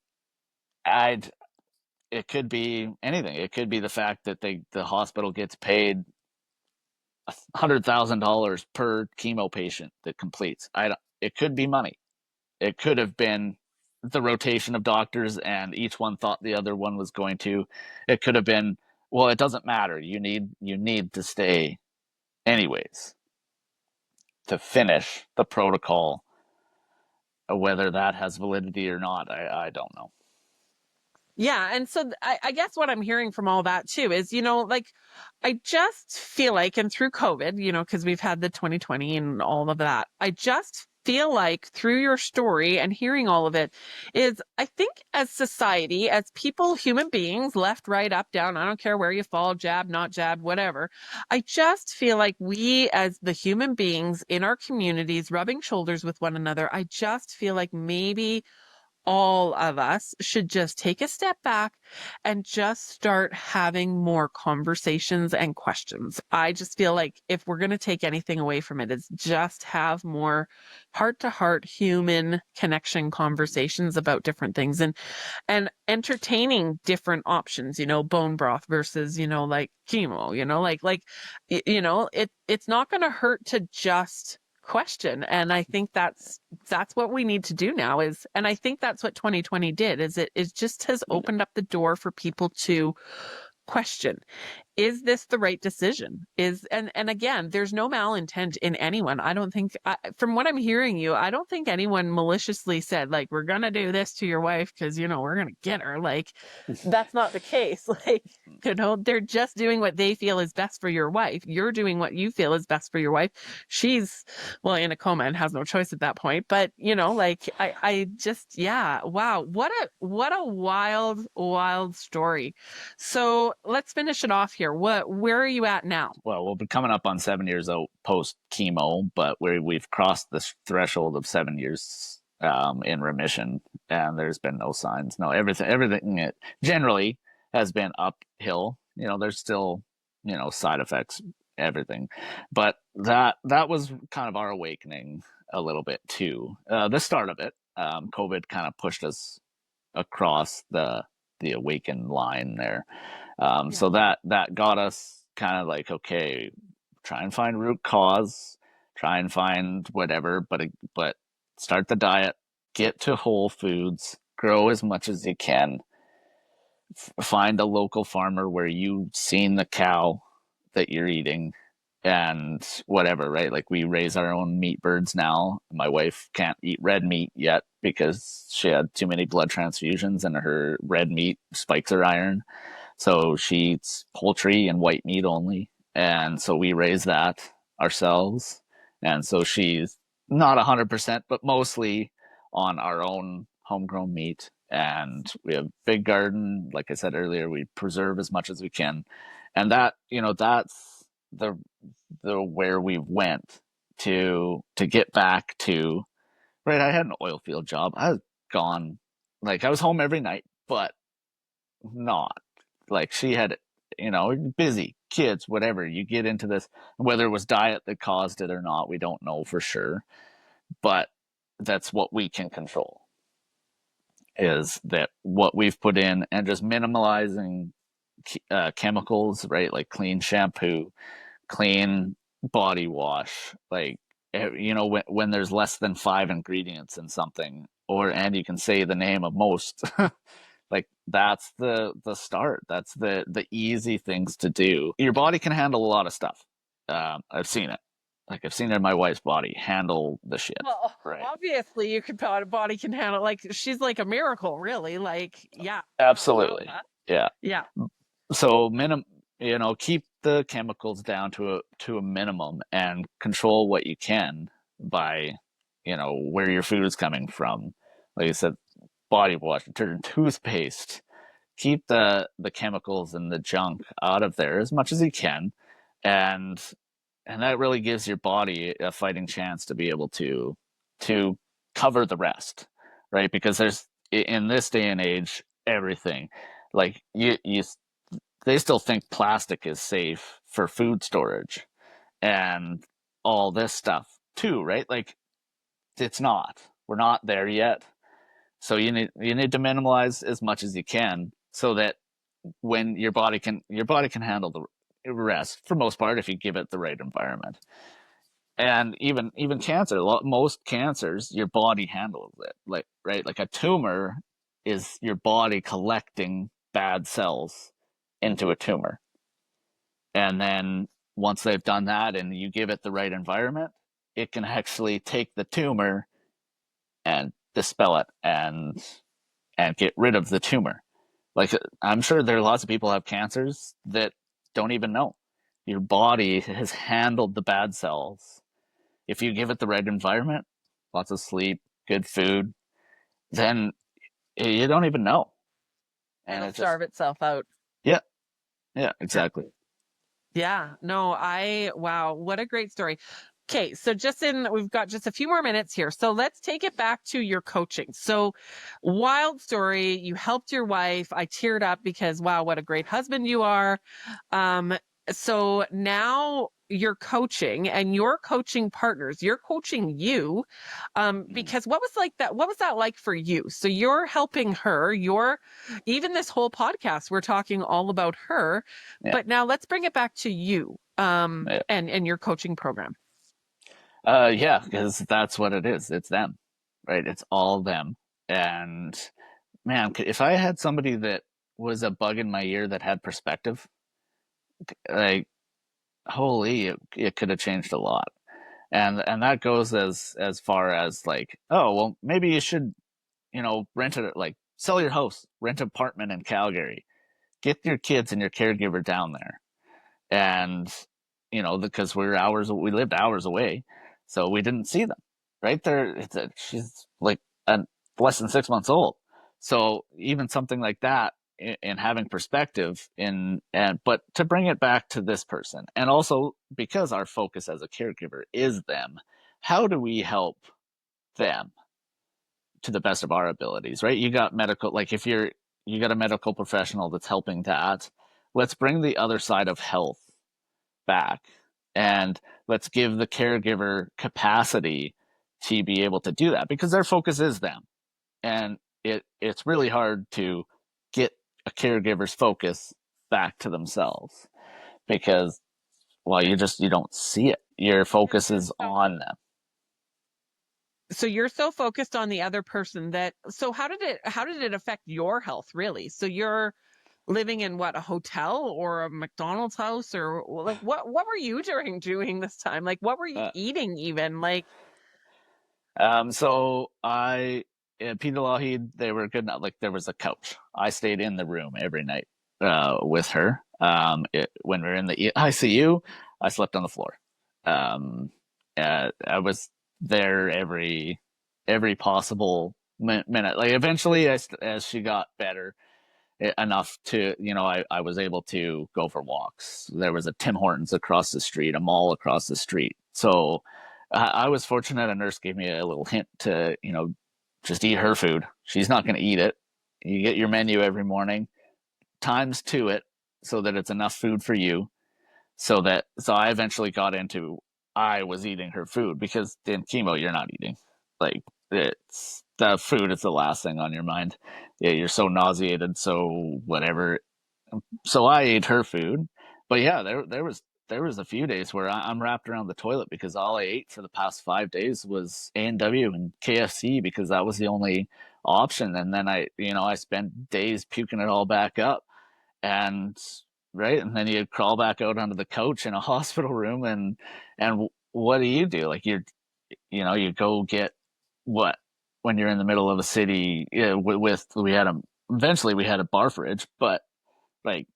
it could be anything. It could be the fact that the hospital gets paid $100,000 per chemo patient that completes. It could be money. It could have been the rotation of doctors and each one thought the other one was going to. It could have been, well, it doesn't matter. You need to stay anyways to finish the protocol. Whether that has validity or not, I don't know. Yeah. And so I guess what I'm hearing from all that too is, you know, like, I just feel like, and through COVID, you know, because we've had the 2020 and all of that, I just feel like through your story and hearing all of it is, I think as society, as people, human beings, left, right, up, down, I don't care where you fall, jab, not jab, whatever. I just feel like we, as the human beings in our communities, rubbing shoulders with one another, I just feel like maybe all of us should just take a step back and just start having more conversations and questions. I just feel like if we're going to take anything away from it, it's just have more heart-to-heart human connection conversations about different things, and entertaining different options, you know, bone broth versus, you know, like chemo, you know, you know, it's not going to hurt to just question. And I think that's what we need to do now and I think that's what 2020 did, is it just has opened up the door for people to question. is this the right decision? And again, there's no malintent in anyone. I don't think, from what I'm hearing you, I don't think anyone maliciously said, like, we're going to do this to your wife because, we're going to get her. Like, that's not the case. Like, they're just doing what they feel is best for your wife. You're doing what you feel is best for your wife. She's, well, in a coma and has no choice at that point. But, like, I just, yeah, wow. What a wild, wild story. So let's finish it off here. Where are you at now? Well, we'll be coming up on 7 years out post chemo, but we've crossed the threshold of 7 years in remission, and there's been no signs. No, everything it generally has been uphill. There's still side effects, everything, but that was kind of our awakening a little bit too. The start of it, COVID kind of pushed us across the awakened line there. So that got us kind of like, okay, try and find root cause, try and find whatever, but start the diet, get to whole foods, grow as much as you can, find a local farmer where you've seen the cow that you're eating and whatever, right? Like, we raise our own meat birds now. My wife can't eat red meat yet because she had too many blood transfusions and her red meat spikes her iron. So she eats poultry and white meat only. And so we raise that ourselves. And so she's not 100%, but mostly on our own homegrown meat. And we have a big garden. Like I said earlier, we preserve as much as we can. And that, that's the where we went to get back to, right? I had an oil field job. I was gone. Like, I was home every night, but not like she had, busy kids, whatever. You get into this, whether it was diet that caused it or not, we don't know for sure, but that's what we can control, is that what we've put in, and just minimalizing chemicals, right? Like clean shampoo, clean body wash, like, when there's less than 5 ingredients in something, and you can say the name of most, like, that's the start. That's the easy things to do. Your body can handle a lot of stuff. I've seen it. Like, I've seen it in my wife's body handle the shit. Well, right. Obviously, your body can handle. Like, she's like a miracle, really. Like, yeah, Absolutely. Yeah. Yeah. So keep the chemicals down to a minimum, and control what you can by, where your food is coming from. Like I said, body wash, detergent, toothpaste. Keep the chemicals and the junk out of there as much as you can, and that really gives your body a fighting chance to be able to cover the rest, right? Because there's, in this day and age, everything, like, they still think plastic is safe for food storage and all this stuff too, right? Like, it's not. We're not there yet. So you need to minimize as much as you can, so that when your body can handle the rest, for most part, if you give it the right environment. And even cancer, most cancers, your body handles it. Like, right? Like, a tumor is your body collecting bad cells into a tumor. And then once they've done that and you give it the right environment, it can actually take the tumor and dispel it and get rid of the tumor. Like, I'm sure there are lots of people who have cancers that don't even know. Your body has handled the bad cells. If you give it the right environment, lots of sleep, good food, then you don't even know. And it'll starve itself out. Yeah. Yeah, exactly. Yeah. No, wow, what a great story. Okay, so we've got just a few more minutes here. So let's take it back to your coaching. So, wild story. You helped your wife. I teared up because, wow, what a great husband you are. So now you're coaching, and you're coaching partners. You're coaching you, because what was that like for you? So you're helping her. Even this whole podcast, we're talking all about her. Yeah. But now let's bring it back to you, and your coaching program. Yeah, because that's what it is. It's them, right? It's all them. And man, if I had somebody that was a bug in my ear that had perspective, like, holy, it could have changed a lot. And that goes as far as like, oh, well, maybe you should, rent it, like sell your house, rent an apartment in Calgary, get your kids and your caregiver down there. And, because we lived hours away, so we didn't see them right there. She's like less than 6 months old. So even something like that, in having perspective but to bring it back to this person, and also because our focus as a caregiver is them, how do we help them to the best of our abilities, right? You got medical, like if you got a medical professional that's helping that, let's bring the other side of health back, and let's give the caregiver capacity to be able to do that, because their focus is them. And it's really hard to get a caregiver's focus back to themselves, because, well, you don't see it. Your focus is on them. So you're so focused on the other person so how did it affect your health, really? So you're living in what, a hotel or a McDonald's house, or like what were you doing this time? Like what were you eating even? Like so Peter Lougheed, they were good enough. Like there was a couch. I stayed in the room every night with her. When we were in the ICU, I slept on the floor. I was there every possible minute. Like eventually, as she got better enough to, I was able to go for walks. There was a Tim Hortons across the street, a mall across the street. So I was fortunate. A nurse gave me a little hint to, just eat her food. She's not going to eat it. You get your menu every morning, times to it, so that it's enough food for you. So I eventually got into, I was eating her food, because in chemo, you're not eating. Like, it's the food is the last thing on your mind. Yeah, you're so nauseated, so whatever. So I ate her food. But yeah, there was a few days where I'm wrapped around the toilet, because all I ate for the past 5 days was A&W and KFC, because that was the only option. And then I spent days puking it all back up. And right, and then you crawl back out onto the couch in a hospital room, and what do you do? Like you go get what, when you're in the middle of a city, eventually we had a bar fridge, but like,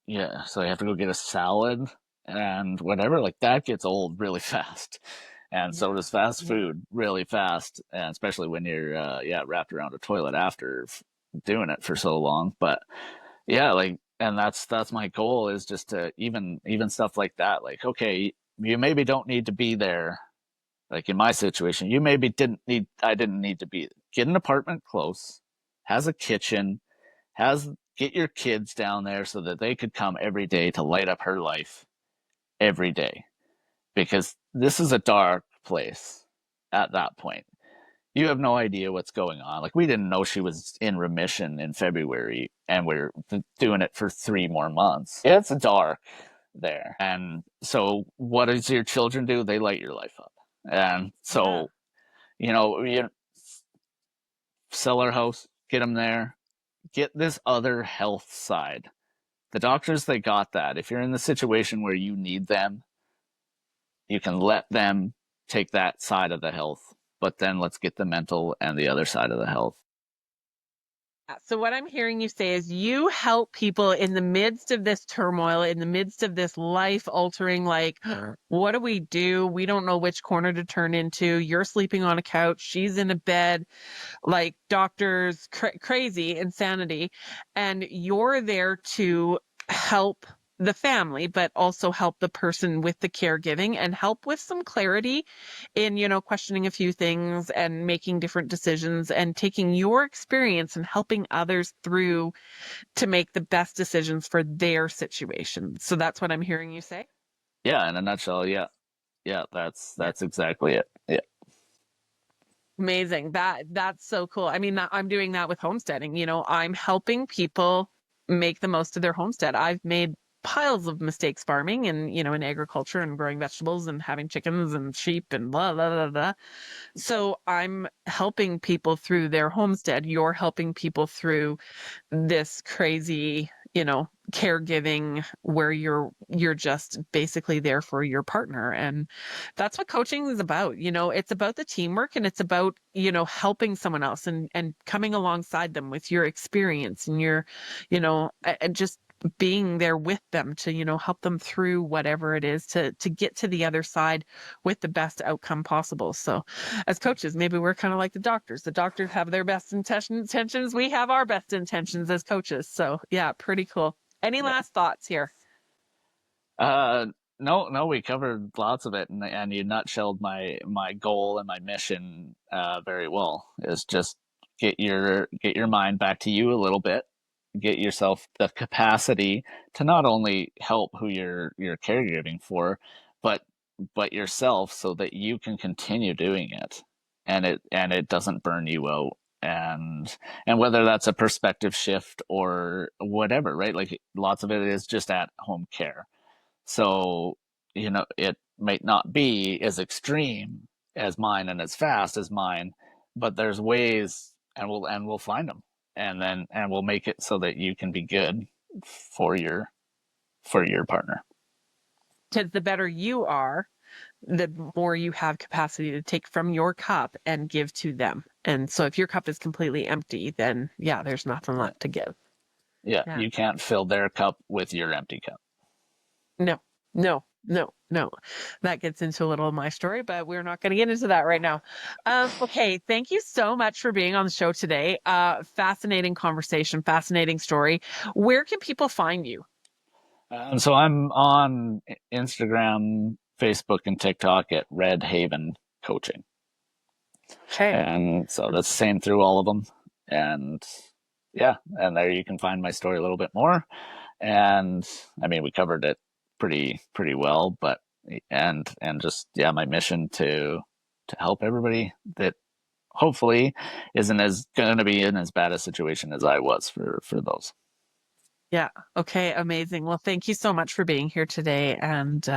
yeah, so you have to go get a salad and whatever. Like that gets old really fast, and so does fast food really fast, and especially when you're wrapped around a toilet after doing it for so long. But yeah, like, and that's my goal, is just to even stuff like that. Like, okay, you maybe don't need to be there. Like in my situation, I didn't need to be. Get an apartment close, has a kitchen, get your kids down there so that they could come every day to light up her life every day. Because this is a dark place at that point. You have no idea what's going on. Like, we didn't know she was in remission in February, and we're doing it for 3 more months. It's dark there. And so what does your children do? They light your life up. And so, you sell our house, get them there, get this other health side. The doctors, they got that. If you're in the situation where you need them, you can let them take that side of the health. But then let's get the mental and the other side of the health. So what I'm hearing you say is you help people in the midst of this turmoil, in the midst of this life altering, like, what do? We don't know which corner to turn into. You're sleeping on a couch. She's in a bed, like doctors, crazy insanity. And you're there to help the family, but also help the person with the caregiving, and help with some clarity in, questioning a few things and making different decisions, and taking your experience and helping others through to make the best decisions for their situation. So that's what I'm hearing you say? Yeah, in a nutshell, yeah. Yeah, that's exactly it. Yeah. Amazing. That's so cool. I mean, I'm doing that with homesteading. I'm helping people make the most of their homestead. I've made piles of mistakes farming and, in agriculture and growing vegetables and having chickens and sheep and blah, blah, blah, blah. So I'm helping people through their homestead. You're helping people through this crazy, caregiving where you're just basically there for your partner. And that's what coaching is about. It's about the teamwork, and it's about, helping someone else and coming alongside them with your experience and your, and just being there with them to, help them through whatever it is to get to the other side with the best outcome possible. So as coaches, maybe we're kind of like the doctors. The doctors have their best intentions. We have our best intentions as coaches. So yeah, pretty cool. Any last thoughts here? No, we covered lots of it, and you nutshelled my goal and my mission very well. Is just get your mind back to you a little bit, get yourself the capacity to not only help who you're caregiving for, but yourself, so that you can continue doing it, and it doesn't burn you out. And whether that's a perspective shift or whatever, right? Like, lots of it is just at home care. So, it might not be as extreme as mine and as fast as mine, but there's ways, and we'll find them, and we'll make it so that you can be good for your partner. Because the better you are, the more you have capacity to take from your cup and give to them. And so if your cup is completely empty, then yeah, there's nothing left to give. Yeah. You can't fill their cup with your empty cup. No. That gets into a little of my story, but we're not going to get into that right now. Okay. Thank you so much for being on the show today. Fascinating conversation, fascinating story. Where can people find you? So I'm on Instagram, Facebook, and TikTok at Red Haven Coaching. Okay. And so that's the same through all of them. And yeah, and there you can find my story a little bit more. And I mean, we covered it pretty well, but just my mission to help everybody that hopefully isn't going to be in as bad a situation as I was for those. Yeah. Okay. Amazing. Well, thank you so much for being here today. And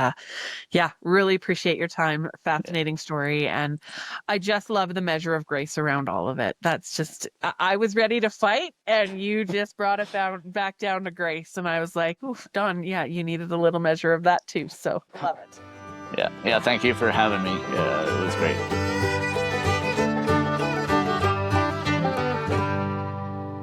really appreciate your time. Fascinating story. And I just love the measure of grace around all of it. That's just, I was ready to fight, and you just brought it back down to grace. And I was like, oof, Dawn, you needed a little measure of that too. So love it. Yeah. Thank you for having me. It was great.